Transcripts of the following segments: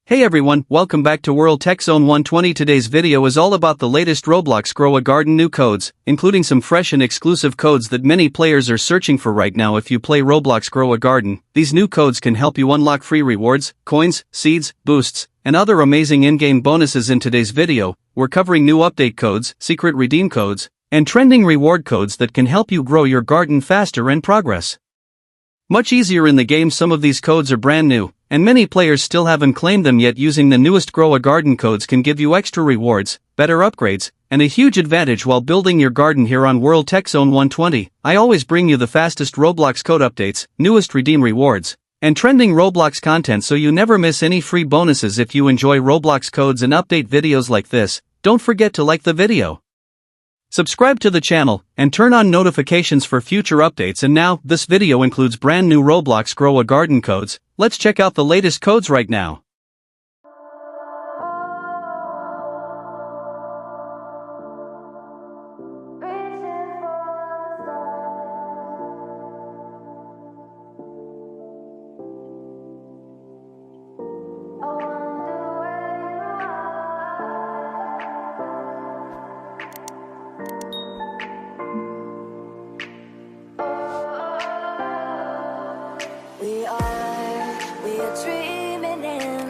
Hey everyone, welcome back to World Tech Zone 120. Today's video is all about the latest Roblox Grow a Garden new codes, including some fresh and exclusive codes that many players are searching for right now. If you play Roblox Grow a Garden, these new codes can help you unlock free rewards, coins, seeds, boosts, and other amazing in-game bonuses. In today's video, we're covering new update codes, secret redeem codes, and trending reward codes that can help you grow your garden faster and progress much easier in the game. Some of these codes are brand new, and many players still haven't claimed them yet. Using the newest Grow a Garden codes can give you extra rewards, better upgrades, and a huge advantage while building your garden. Here on World Tech Zone 120, I always bring you the fastest Roblox code updates, newest redeem rewards, and trending Roblox content so you never miss any free bonuses. If you enjoy Roblox codes and update videos like this, don't forget to like the video, subscribe to the channel, and turn on notifications for future updates. And now, this video includes brand new Roblox Grow a Garden codes. Let's check out the latest codes right now. We are dreaming in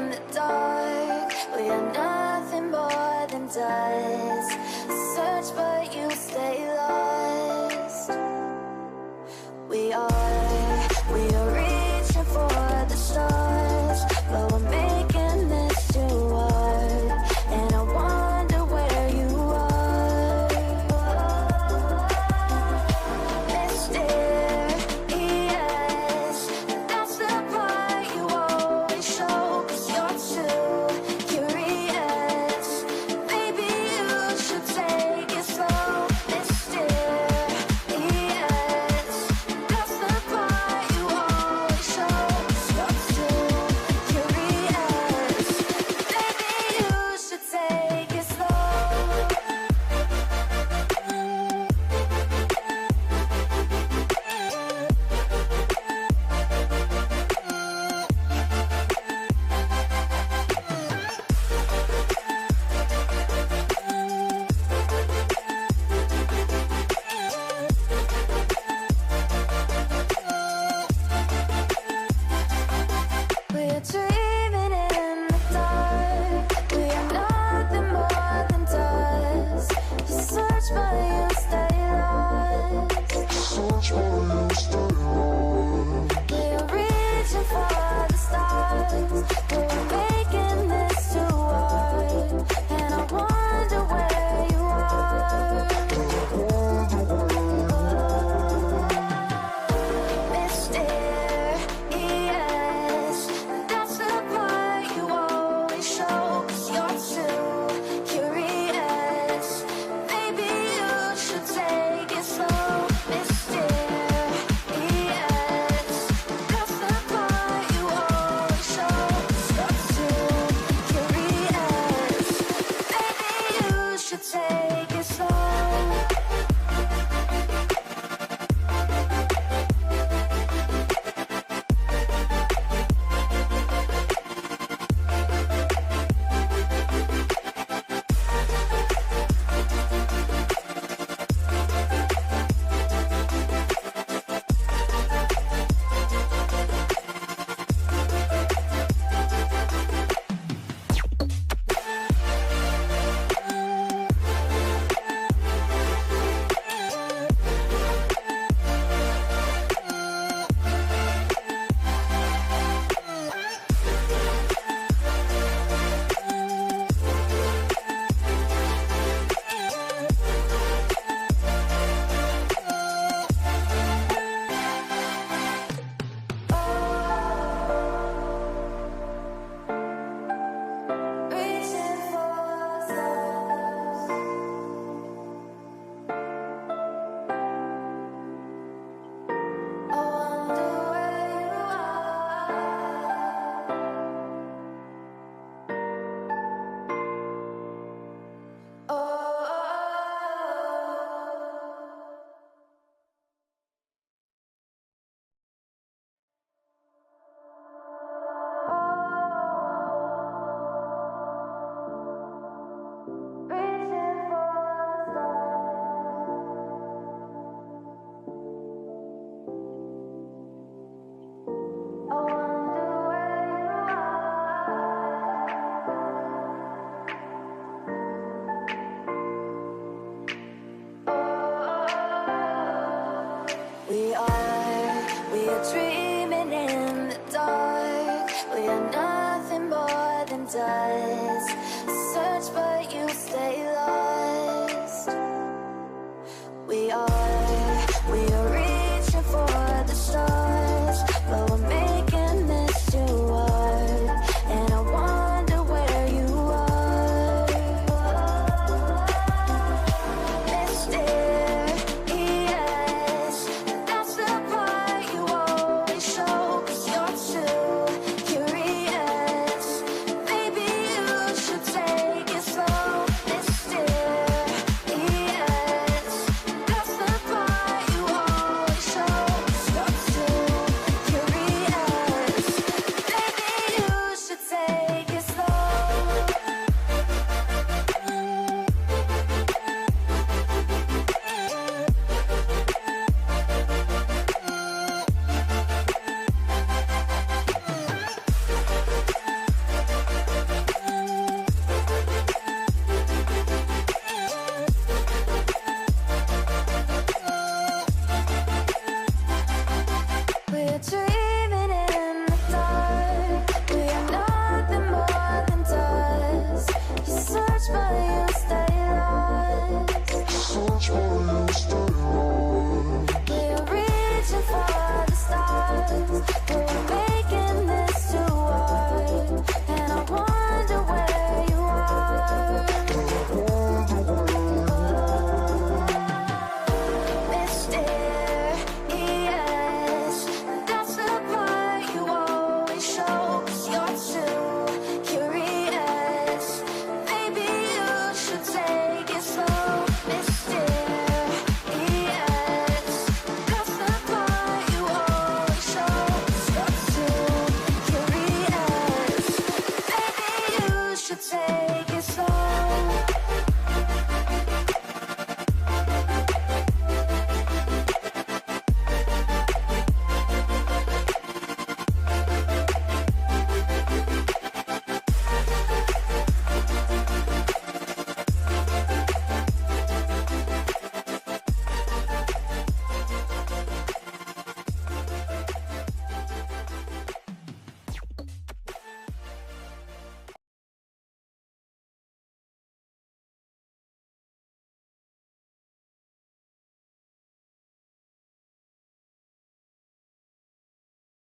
touch.